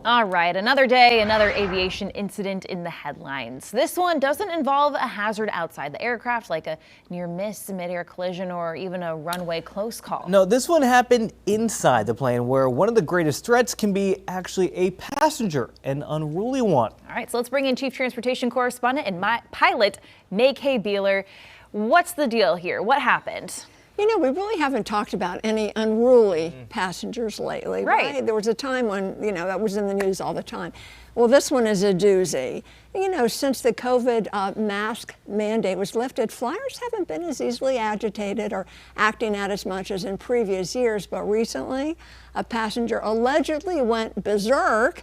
All right, another day, another aviation incident in the headlines. This one doesn't involve a hazard outside the aircraft, like a near-miss, mid-air collision, or even a runway close call. No, this one happened inside the plane, where one of the greatest threats can be actually a passenger, an unruly one. All right, so let's bring in Chief Transportation Correspondent and pilot May Beeler. What's the deal here? What happened? You know, we really haven't talked about any unruly passengers lately, right? There was a time when, that was in the news all the time. Well, this one is a doozy. You know, since the COVID mask mandate was lifted, flyers haven't been as easily agitated or acting out as much as in previous years. But recently, a passenger allegedly went berserk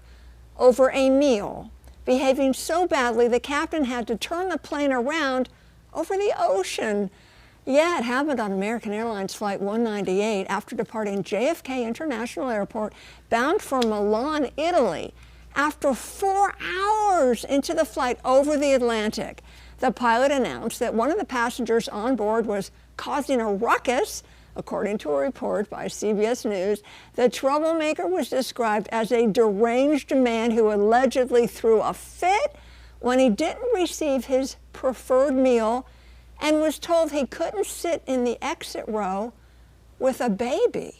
over a meal, behaving so badly the captain had to turn the plane around over the ocean. Yeah, it happened on American Airlines Flight 198 after departing JFK International Airport bound for Milan, Italy. After 4 hours into the flight over the Atlantic, the pilot announced that one of the passengers on board was causing a ruckus. According to a report by CBS News, the troublemaker was described as a deranged man who allegedly threw a fit when he didn't receive his preferred meal and was told he couldn't sit in the exit row with a baby.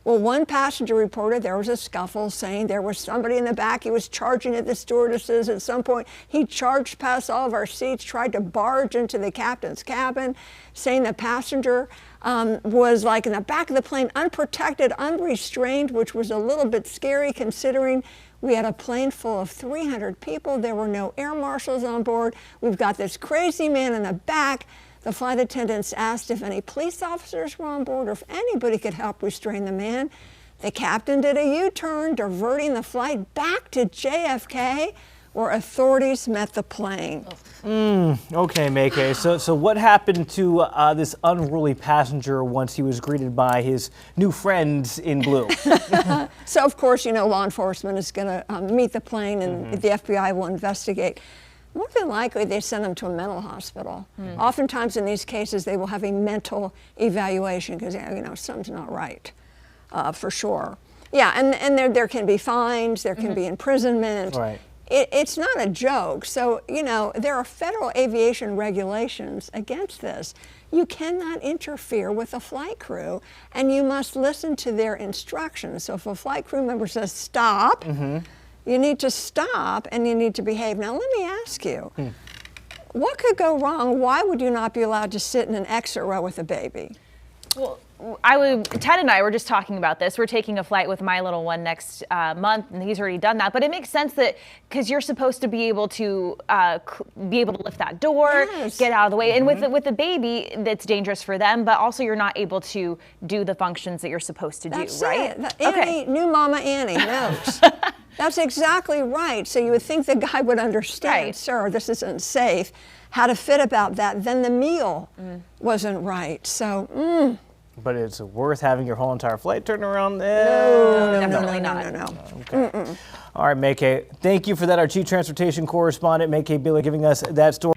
Well, one passenger reported there was a scuffle, saying there was somebody in the back. He was charging at the stewardesses. At some point, he charged past all of our seats, tried to barge into the captain's cabin, saying the passenger was like in the back of the plane, unprotected, unrestrained, which was a little bit scary considering we had a plane full of 300 people. There were no air marshals on board. We've got this crazy man in the back. The flight attendants asked if any police officers were on board or if anybody could help restrain the man. The captain did a U-turn, diverting the flight back to JFK, where authorities met the plane. Okay, May. So what happened to this unruly passenger once he was greeted by his new friends in blue? So, of course, law enforcement is going to meet the plane and the FBI will investigate. More than likely, they send them to a mental hospital. Oftentimes in these cases, they will have a mental evaluation because, something's not right, for sure. Yeah, and there can be fines, there can be imprisonment. Right. It's not a joke. So, there are federal aviation regulations against this. You cannot interfere with a flight crew, and you must listen to their instructions. So if a flight crew member says stop, you need to stop and you need to behave. Now, let me ask you, what could go wrong? Why would you not be allowed to sit in an exit row with a baby? Well, Ted and I were just talking about this. We're taking a flight with my little one next month, and he's already done that. But it makes sense that because you're supposed to be able to lift that door, get out of the way. And with the baby, that's dangerous for them. But also, you're not able to do the functions that you're supposed to do, right? Annie, new Mama Annie knows. That's exactly right. So you would think the guy would understand, sir, this isn't safe. How to fit about that. Then the meal wasn't right. So. But it's worth having your whole entire flight turned around? No, definitely not. Okay. All right, May. Thank you for that. Our Chief Transportation Correspondent, May Beeler, giving us that story.